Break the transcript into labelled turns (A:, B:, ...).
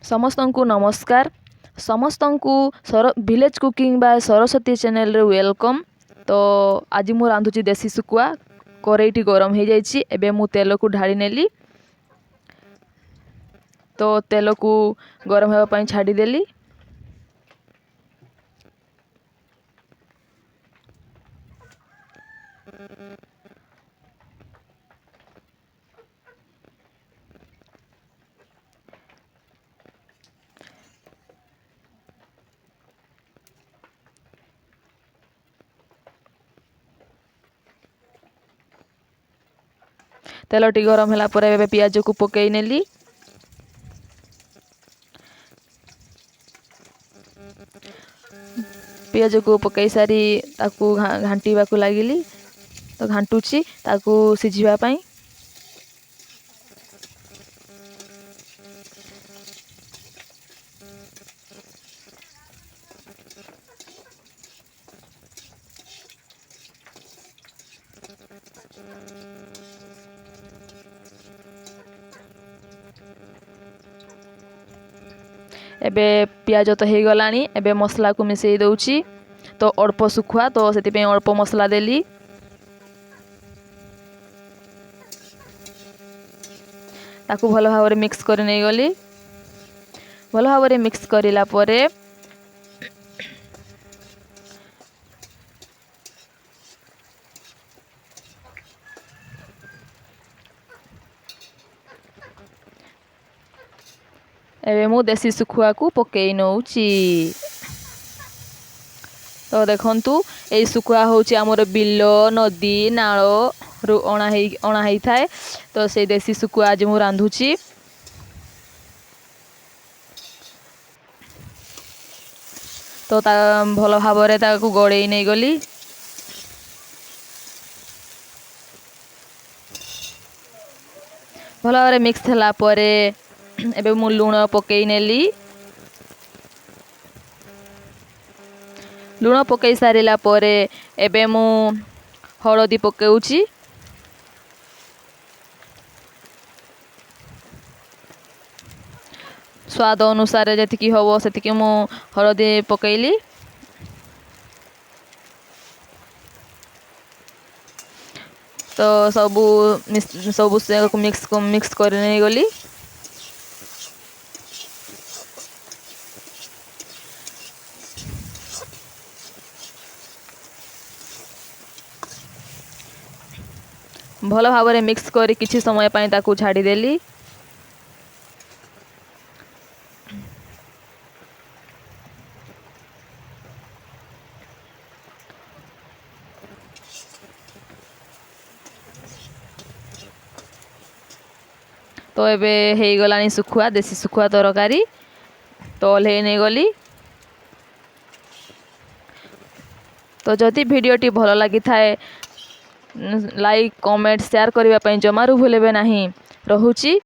A: ସମସ୍ତଙ୍କୁ ନମସ୍କାର। ସମସ୍ତଙ୍କୁ ଭିଲେଜ କୁକିଂ ବା ସରସ୍ୱତୀ ଚ୍ୟାନେଲରେ ୱେଲକମ୍। ତ ଆଜି ମୁଁ ରାନ୍ଧୁଛି ଦେଶୀ ଶୁଖୁଆ। କରେଇଟି ଗରମ ହେଇଯାଇଛି। ଏବେ ମୁଁ ତେଲକୁ ଢାଳି ନେଲି। ତ ତେଲକୁ ଗରମ ହେବା ପାଇଁ ଛାଡ଼ିଦେଲି। ତେଲଟି ଗରମ ହେଲା ପରେ ଏବେ ପିଆଜକୁ ପକାଇ ନେଲି। ପିଆଜକୁ ପକାଇ ସାରି ତାକୁ ଘାଣ୍ଟିବାକୁ ଲାଗିଲି। ତ ଘାଣ୍ଟୁଛି ତାକୁ ସିଝିବା ପାଇଁ। ଏବେ ପିଆଜ ତ ହେଇଗଲାଣି। ଏବେ ମସଲାକୁ ମିଶାଇ ଦେଉଛି। ତ ଅଳ୍ପ ଶୁଖୁଆ, ତ ସେଥିପାଇଁ ଅଳ୍ପ ମସଲା ଦେଲି। ତାକୁ ଭଲ ଭାବରେ ମିକ୍ସ କରି ନେଇଗଲି। ଭଲ ଭାବରେ ମିକ୍ସ କରିଲା ପରେ ଏବେ ମୁଁ ଦେଶୀ ଶୁଖୁଆକୁ ପକାଇ ନେଉଛି। ତ ଦେଖନ୍ତୁ, ଏଇ ଶୁଖୁଆ ହେଉଛି ଆମର ବିଲ, ନଦୀ, ନାଳରୁ ଅଣା ହେଇଥାଏ। ତ ସେଇ ଦେଶୀ ଶୁଖୁଆ ଆଜି ମୁଁ ରାନ୍ଧୁଛି। ତ ଭଲ ଭାବରେ ତାକୁ ଗଡ଼େଇ ନେଇଗଲି। ଭଲ ଭାବରେ ମିକ୍ସ ହେଲା ପରେ ଏବେ ମୁଁ ଲୁଣ ପକାଇ ନେଲି। ଲୁଣ ପକାଇ ସାରିଲା ପରେ ଏବେ ମୁଁ ହଳଦୀ ପକାଉଛି। ସ୍ୱାଦ ଅନୁସାରେ ଯେତିକି ହେବ ସେତିକି ମୁଁ ହଳଦୀ ପକାଇଲି। ତ ସବୁ ମିକ୍ସ କରି ନେଇଗଲି। ଭଲ ଭାବରେ ମିକ୍ସ କରି କିଛି ସମୟ ପାଇଁ ତାକୁ ଛାଡ଼ିଦେଲି। ତ ଏବେ ହେଇଗଲାଣି ଶୁଖୁଆ, ଦେଶୀ ଶୁଖୁଆ ତରକାରୀ। ତ ଓହ୍ଲେଇ ନେଇଗଲି। ତ ଯଦି ଭିଡ଼ିଓଟି ଭଲ ଲାଗିଥାଏ, ଲାଇକ୍, କମେଣ୍ଟ, ସେୟାର କରିବା ପାଇଁ ଜମାରୁ ଭୁଲିବେ ନାହିଁ। ରହୁଛି।